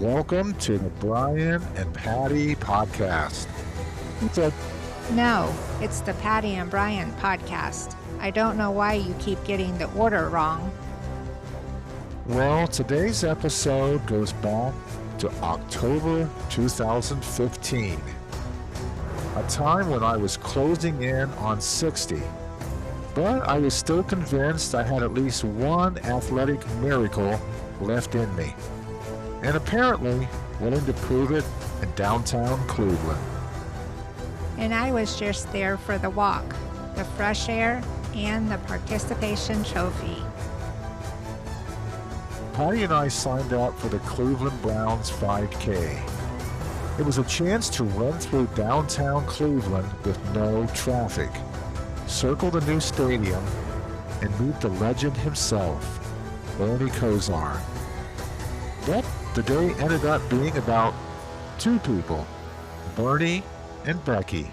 Welcome to the Brian and Patti podcast. No, it's the Patti and Brian podcast. I don't know why you keep getting the order wrong. Well, today's episode goes back to October 2015, a time when I was closing in on 60. But I was still convinced I had at least one athletic miracle left in me, and apparently willing to prove it in downtown Cleveland. And I was just there for the walk, the fresh air, and the participation trophy. Patti and I signed up for the Cleveland Browns 5K. It was a chance to run through downtown Cleveland with no traffic, circle the new stadium, and meet the legend himself, Bernie Kozar. But the day ended up being about two people, Bernie and Becky.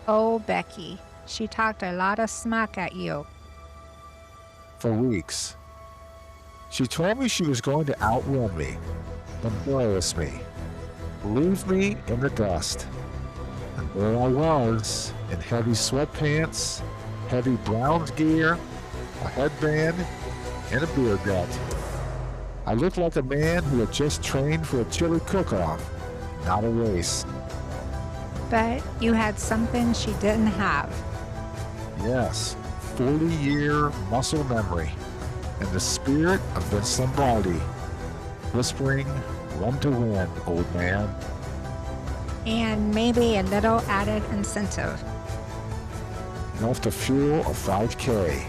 Oh, Becky, she talked a lot of smack at you. For weeks. She told me she was going to outrun me, embarrass me, leave me in the dust. And there I was, in heavy sweatpants, heavy Browns gear, a headband, and a beer gut. I looked like a man who had just trained for a chili cook-off, not a race. But you had something she didn't have. Yes, 40-year muscle memory, and the spirit of Vince Lombardi, whispering, "Run to win, old man." And maybe a little added incentive. Enough to fuel a 5K.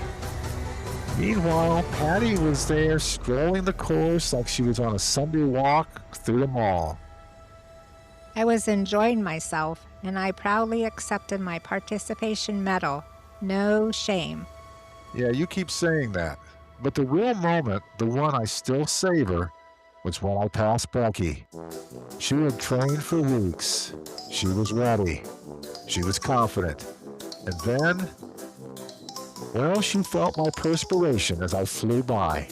Meanwhile, Patti was there strolling the course like she was on a Sunday walk through the mall. I was enjoying myself, and I proudly accepted my participation medal. No shame. Yeah, you keep saying that. But the real moment, the one I still savor, was when I passed Becky. She had trained for weeks. She was ready. She was confident. And then, well, she felt my perspiration as I flew by.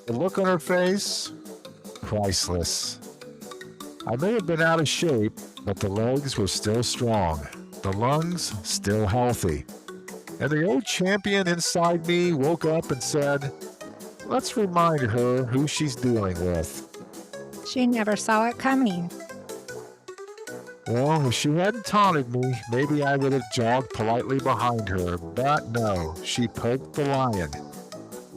The look on her face, priceless. I may have been out of shape, but the legs were still strong, the lungs still healthy. And the old champion inside me woke up and said, let's remind her who she's dealing with. She never saw it coming. Well, if she hadn't taunted me, maybe I would have jogged politely behind her, but no, she poked the lion,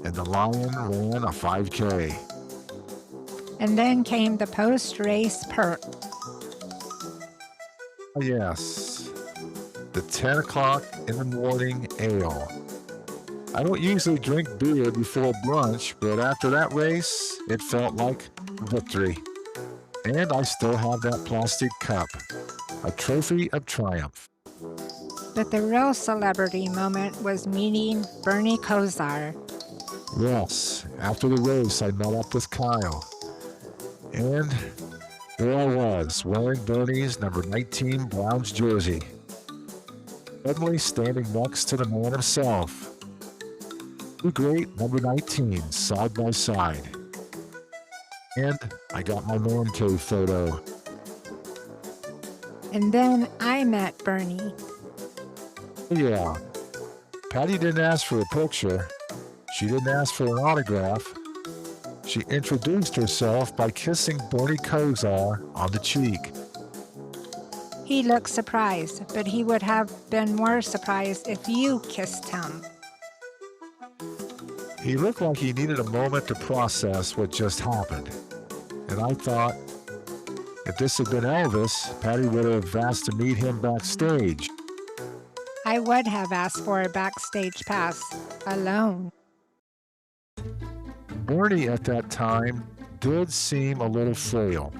and the lion ran a 5K. And then came the post-race perk. Yes, the 10 o'clock in the morning ale. I don't usually drink beer before brunch, but after that race, it felt like victory. And I still have that plastic cup, a trophy of triumph. But the real celebrity moment was meeting Bernie Kozar. Yes, after the race, I met up with Kyle. And there I was, wearing Bernie's number 19 Browns jersey. Suddenly standing next to the man himself. Two great number 19s side by side. And I got my man cave photo. And then I met Bernie. Yeah, Patti didn't ask for a picture. She didn't ask for an autograph. She introduced herself by kissing Bernie Kozar on the cheek. He looked surprised, but he would have been more surprised if you kissed him. He looked like he needed a moment to process what just happened. And I thought, if this had been Elvis, Patti would have asked to meet him backstage. I would have asked for a backstage pass, alone. Bernie at that time did seem a little frail.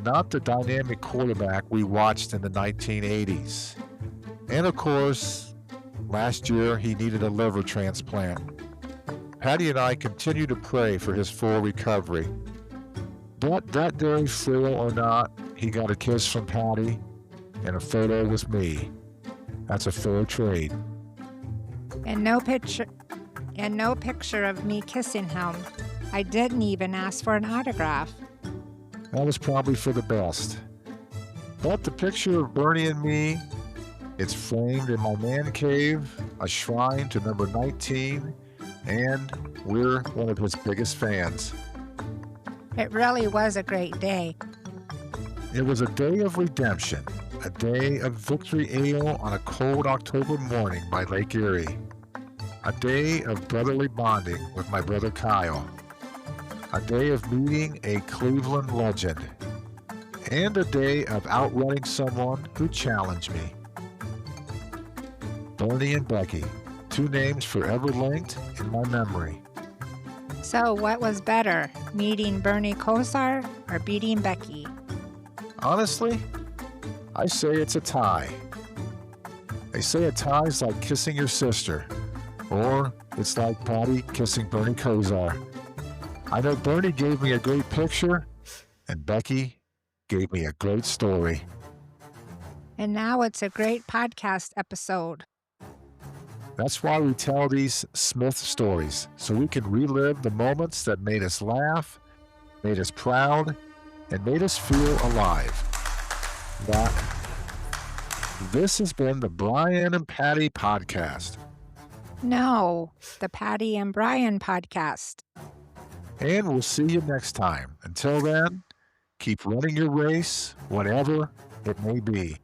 Not the dynamic quarterback we watched in the 1980s. And of course, last year he needed a liver transplant. Patti and I continue to pray for his full recovery. But that day, frail or not, he got a kiss from Patti, and a photo with me. That's a fair trade. And no picture of me kissing him. I didn't even ask for an autograph. That was probably for the best. But the picture of Bernie and me, it's framed in my man cave, a shrine to number 19, and we're one of his biggest fans. It really was a great day. It was a day of redemption, a day of victory ale on a cold October morning by Lake Erie, a day of brotherly bonding with my brother Kyle, a day of meeting a Cleveland legend, and a day of outrunning someone who challenged me. Bernie and Becky, two names forever linked in my memory. So what was better, meeting Bernie Kozar or beating Becky? Honestly, I say it's a tie. They say a tie's like kissing your sister, or it's like Patti kissing Bernie Kozar. I know Bernie gave me a great picture, and Becky gave me a great story. And now it's a great podcast episode. That's why we tell these Smith stories, so we can relive the moments that made us laugh, made us proud, and made us feel alive. This has been the Brian and Patti podcast. No, the Patti and Brian podcast. And we'll see you next time. Until then, keep running your race, whatever it may be.